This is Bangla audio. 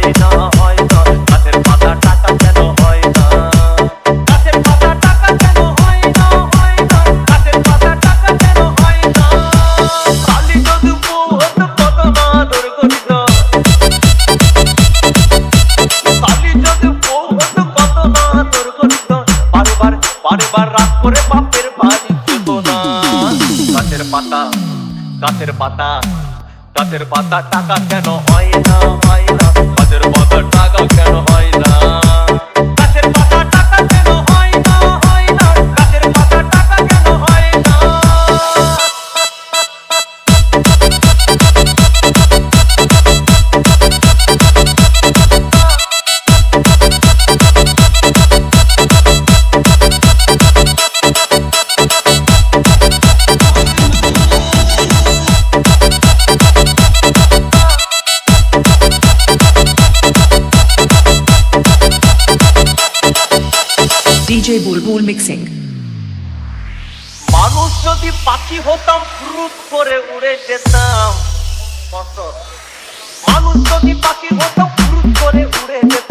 হয় না, হয় না। গাছের পাতা টাকা কেন হয় না? গাছের পাতা টাকা কেন হয় না, হয় না। গাছের পাতা টাকা কেন হয় না? কালি যদি বউ হতো কত না আদর করিত। কালি যদি বউ হতো কত না আদর করিত। বারবার বারবার রাগ করে বাপের বাড়ি যেত না। গাছের পাতা, গাছের পাতা, গাছের পাতা টাকা কেন হয় না, হয় না। গাছের পাতা টাকা কেন হয় না? গাছের পাতা টাকা কেন হয় না, হয় না। গাছের পাতা টাকা কেন হয় না? DJ Bulbul Mixing. মানুষ যদি পাখি হতাম ফুরুত করে উড়ে যেতাম। মানুষ যদি পাখি হতাম ফুরুত করে উড়ে যেতাম।